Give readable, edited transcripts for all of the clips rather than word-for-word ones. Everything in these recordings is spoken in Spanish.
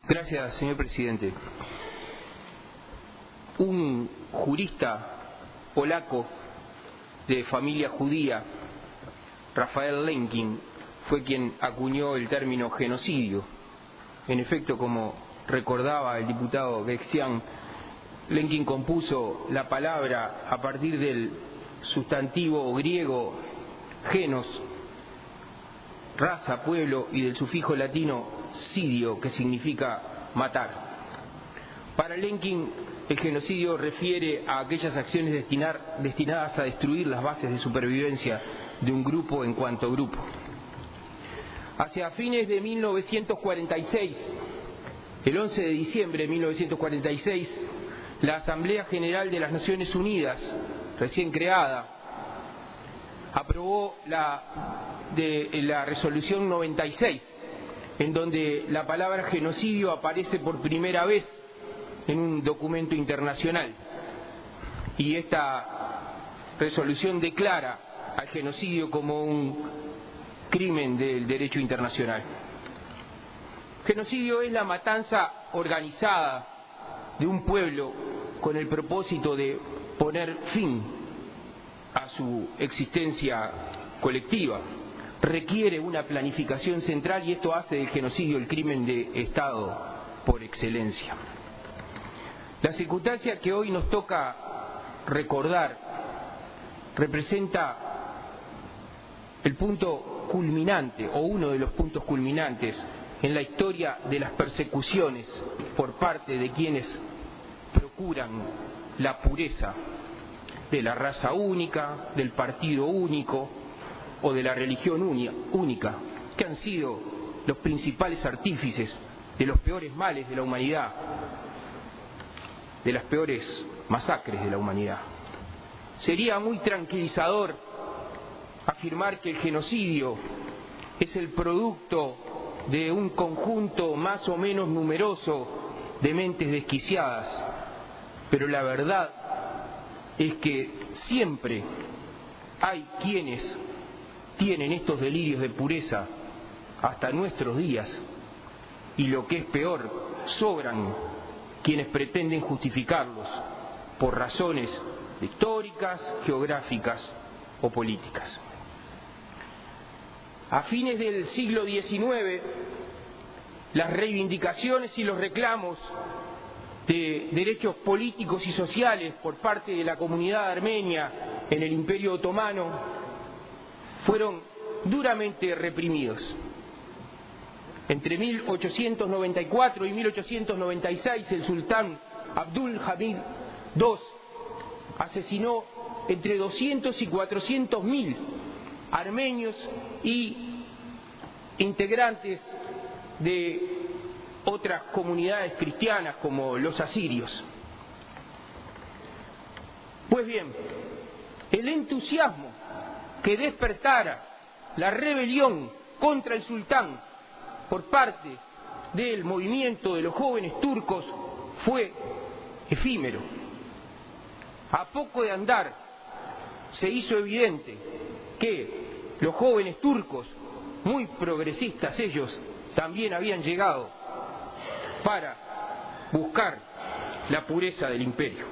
Gracias, señor presidente. Un jurista polaco de familia judía, Rafael Lemkin, fue quien acuñó el término genocidio. En efecto, como recordaba el diputado Vexián, Lemkin compuso la palabra a partir del sustantivo griego genos, raza, pueblo, y del sufijo latino sidio, que significa matar. Para Lemkin, el genocidio refiere a aquellas acciones destinadas a destruir las bases de supervivencia de un grupo en cuanto grupo. Hacia fines de 1946, el 11 de diciembre de 1946, la Asamblea General de las Naciones Unidas, recién creada, aprobó la resolución 96, en donde la palabra genocidio aparece por primera vez en un documento internacional. Y esta resolución declara al genocidio como un crimen del derecho internacional. Genocidio es la matanza organizada de un pueblo con el propósito de poner fin a su existencia colectiva. Requiere una planificación central y esto hace del genocidio el crimen de Estado por excelencia. La circunstancia que hoy nos toca recordar representa el punto culminante o uno de los puntos culminantes en la historia de las persecuciones por parte de quienes procuran la pureza de la raza única, del partido único o de la religión única, que han sido los principales artífices de los peores males de la humanidad, de las peores masacres de la humanidad. Sería muy tranquilizador afirmar que el genocidio es el producto de un conjunto más o menos numeroso de mentes desquiciadas, pero la verdad es que siempre hay quienes tienen estos delirios de pureza hasta nuestros días, y lo que es peor, sobran quienes pretenden justificarlos por razones históricas, geográficas o políticas. A fines del siglo XIX, las reivindicaciones y los reclamos de derechos políticos y sociales por parte de la comunidad armenia en el Imperio Otomano fueron duramente reprimidos. Entre 1894 y 1896, el sultán Abdul Hamid II asesinó entre 200 y 400.000 armenios y integrantes de otras comunidades cristianas como los asirios. Pues bien, el entusiasmo que despertara la rebelión contra el sultán por parte del movimiento de los jóvenes turcos fue efímero. A poco de andar se hizo evidente que los jóvenes turcos, muy progresistas ellos, también habían llegado para buscar la pureza del imperio.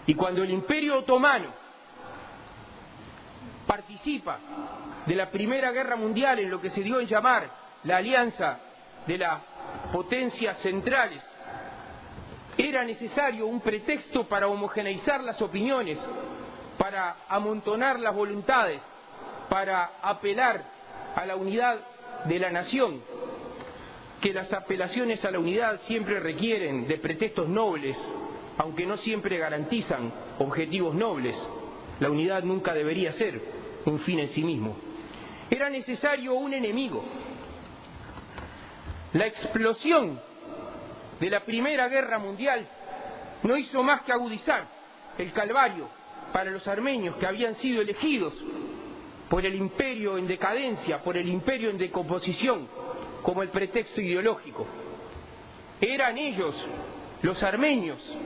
Y cuando el Imperio Otomano participa de la Primera Guerra Mundial en lo que se dio en llamar la Alianza de las Potencias Centrales, era necesario un pretexto para homogeneizar las opiniones, para amontonar las voluntades, para apelar a la unidad de la nación, que las apelaciones a la unidad siempre requieren de pretextos nobles, aunque no siempre garantizan objetivos nobles. La unidad nunca debería ser un fin en sí mismo. Era necesario un enemigo. La explosión de la Primera Guerra Mundial no hizo más que agudizar el calvario para los armenios, que habían sido elegidos por el imperio en decadencia, por el imperio en decomposición, como el pretexto ideológico. Eran ellos, los armenios,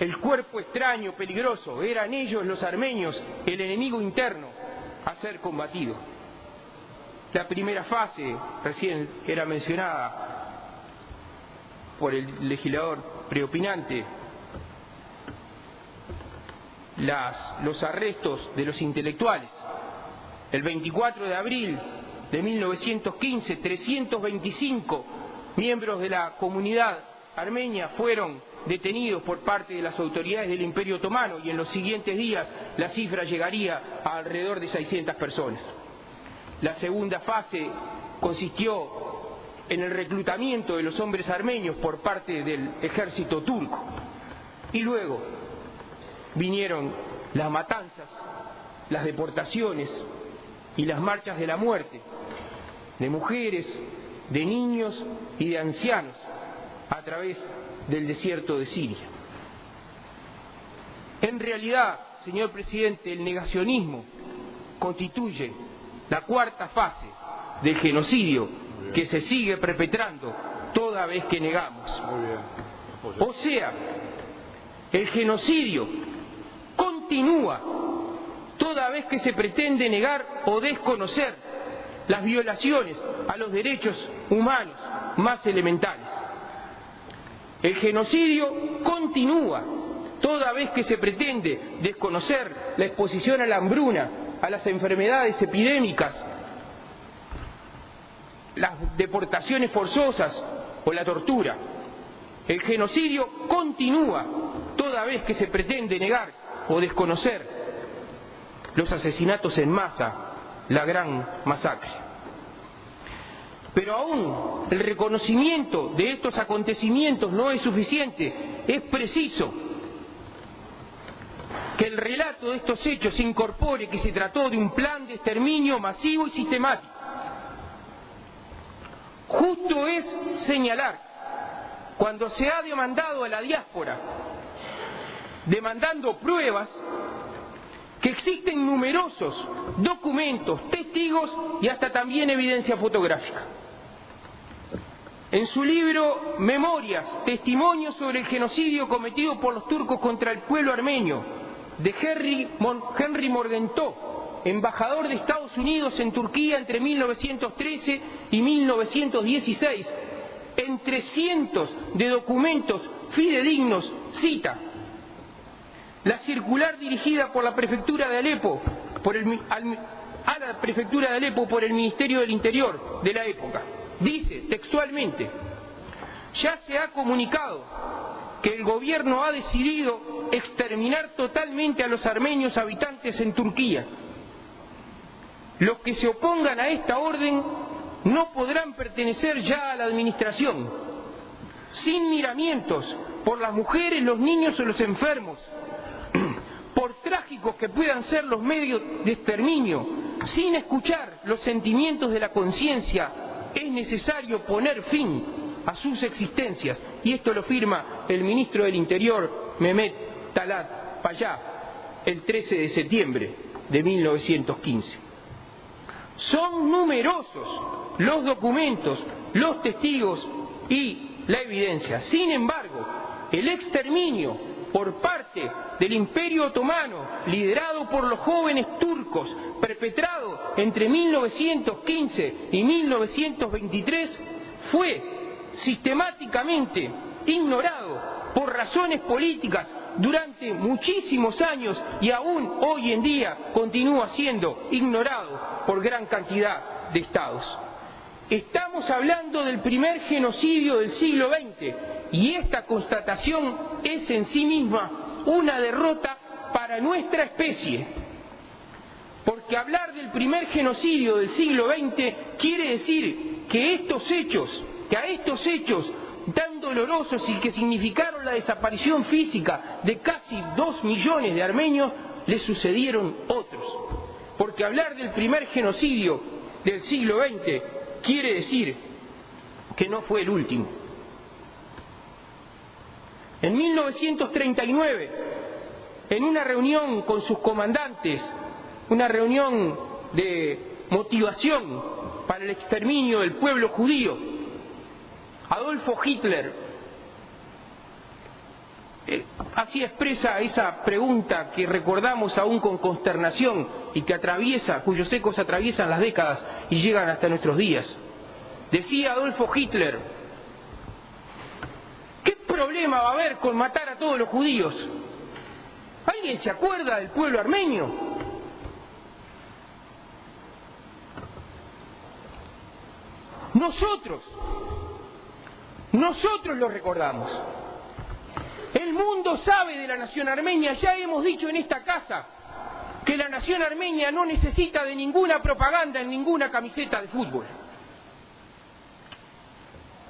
el cuerpo extraño, peligroso. Eran ellos, los armenios, el enemigo interno a ser combatido. La primera fase, recién era mencionada por el legislador preopinante, los arrestos de los intelectuales. El 24 de abril de 1915, 325 miembros de la comunidad armenia fueron detenidos por parte de las autoridades del Imperio Otomano, y en los siguientes días la cifra llegaría a alrededor de 600 personas. La segunda fase consistió en el reclutamiento de los hombres armenios por parte del ejército turco, y luego vinieron las matanzas, las deportaciones y las marchas de la muerte de mujeres, de niños y de ancianos a través del desierto de Siria. En realidad, señor presidente, el negacionismo constituye la cuarta fase del genocidio que se sigue perpetrando toda vez que negamos. O sea, el genocidio continúa toda vez que se pretende negar o desconocer las violaciones a los derechos humanos más elementales. El genocidio continúa toda vez que se pretende desconocer la exposición a la hambruna, a las enfermedades epidémicas, las deportaciones forzosas o la tortura. El genocidio continúa toda vez que se pretende negar o desconocer los asesinatos en masa, la gran masacre. Pero aún el reconocimiento de estos acontecimientos no es suficiente. Es preciso que el relato de estos hechos incorpore que se trató de un plan de exterminio masivo y sistemático. Justo es señalar, cuando se ha demandado a la diáspora, demandando pruebas, que existen numerosos documentos, testigos y hasta también evidencia fotográfica. En su libro Memorias, Testimonios sobre el genocidio cometido por los turcos contra el pueblo armenio, de Henry Morgenthau, embajador de Estados Unidos en Turquía entre 1913 y 1916, entre cientos de documentos fidedignos, cita la circular dirigida por la prefectura de Alepo, a la prefectura de Alepo por el Ministerio del Interior de la época. Dice textualmente: ya se ha comunicado que el gobierno ha decidido exterminar totalmente a los armenios habitantes en Turquía. Los que se opongan a esta orden no podrán pertenecer ya a la administración, sin miramientos por las mujeres, los niños o los enfermos, por trágicos que puedan ser los medios de exterminio, sin escuchar los sentimientos de la conciencia. Es necesario poner fin a sus existencias, y esto lo firma el ministro del Interior, Mehmet Talat Payá, el 13 de septiembre de 1915. Son numerosos los documentos, los testigos y la evidencia. Sin embargo, el exterminio por parte del Imperio Otomano, liderado por los jóvenes turcos, perpetrado entre 1915 y 1923, fue sistemáticamente ignorado por razones políticas durante muchísimos años, y aún hoy en día continúa siendo ignorado por gran cantidad de estados. Estamos hablando del primer genocidio del siglo XX, y esta constatación es en sí misma una derrota para nuestra especie. Porque hablar del primer genocidio del siglo XX quiere decir que a estos hechos tan dolorosos y que significaron la desaparición física de casi 2 millones de armenios, le sucedieron otros. Porque hablar del primer genocidio del siglo XX quiere decir que no fue el último. En 1939, en una reunión con sus comandantes, una reunión de motivación para el exterminio del pueblo judío, Adolfo Hitler Así expresa esa pregunta que recordamos aún con consternación y que cuyos ecos atraviesan las décadas y llegan hasta nuestros días. Decía Adolfo Hitler: ¿qué problema va a haber con matar a todos los judíos? ¿Alguien se acuerda del pueblo armenio? Nosotros lo recordamos. El mundo sabe de la nación armenia. Ya hemos dicho en esta casa que la nación armenia no necesita de ninguna propaganda en ninguna camiseta de fútbol.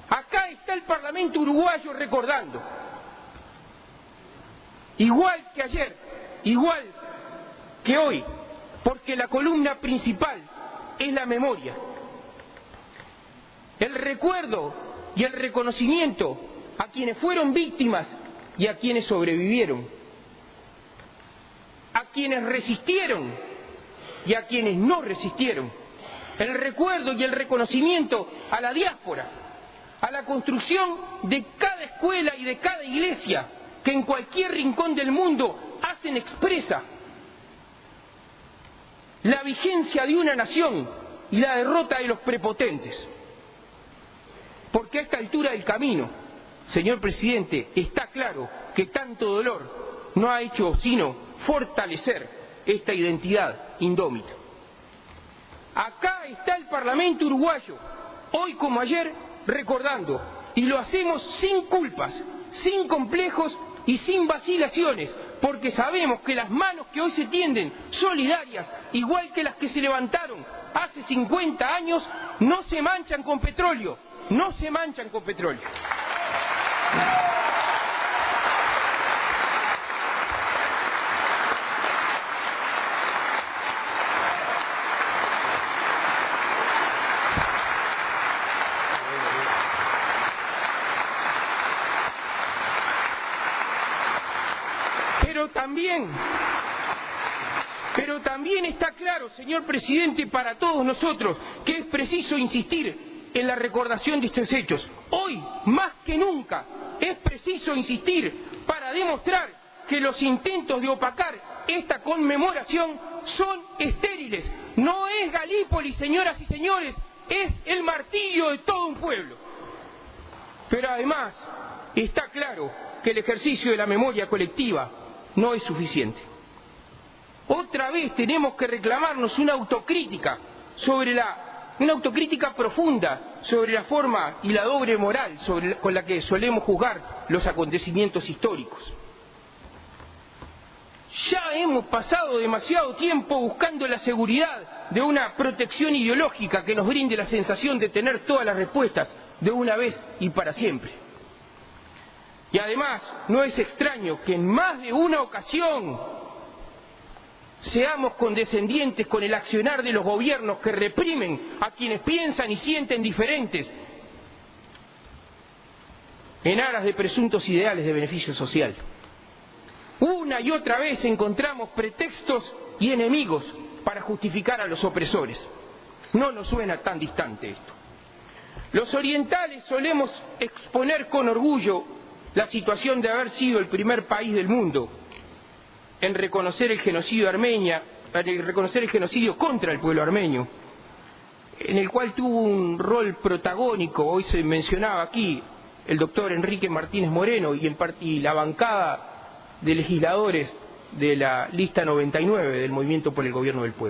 Acá está el Parlamento uruguayo recordando. Igual que ayer, igual que hoy, porque la columna principal es la memoria. El recuerdo y el reconocimiento a quienes fueron víctimas y a quienes sobrevivieron, a quienes resistieron y a quienes no resistieron. El recuerdo y el reconocimiento a la diáspora, a la construcción de cada escuela y de cada iglesia que en cualquier rincón del mundo hacen expresa la vigencia de una nación y la derrota de los prepotentes. Porque a esta altura del camino, señor presidente, está claro que tanto dolor no ha hecho sino fortalecer esta identidad indómita. Acá está el Parlamento uruguayo, hoy como ayer, recordando, y lo hacemos sin culpas, sin complejos y sin vacilaciones, porque sabemos que las manos que hoy se tienden solidarias, igual que las que se levantaron hace 50 años, no se manchan con petróleo. No se manchan con petróleo. Pero también está claro, señor presidente, para todos nosotros, que es preciso insistir en la recordación de estos hechos. Hoy, más que nunca, es preciso insistir para demostrar que los intentos de opacar esta conmemoración son estériles. No es Galípoli, señoras y señores, es el martirio de todo un pueblo. Pero además, está claro que el ejercicio de la memoria colectiva no es suficiente. Otra vez tenemos que reclamarnos una autocrítica profunda sobre la forma y la doble moral con la que solemos juzgar los acontecimientos históricos. Ya hemos pasado demasiado tiempo buscando la seguridad de una protección ideológica que nos brinde la sensación de tener todas las respuestas de una vez y para siempre. Y además, no es extraño que en más de una ocasión seamos condescendientes con el accionar de los gobiernos que reprimen a quienes piensan y sienten diferentes en aras de presuntos ideales de beneficio social. Una y otra vez encontramos pretextos y enemigos para justificar a los opresores. No nos suena tan distante esto. Los orientales solemos exponer con orgullo la situación de haber sido el primer país del mundo en reconocer el genocidio contra el pueblo armenio, en el cual tuvo un rol protagónico, hoy se mencionaba aquí, el doctor Enrique Martínez Moreno y la bancada de legisladores de la lista 99 del Movimiento por el Gobierno del Pueblo.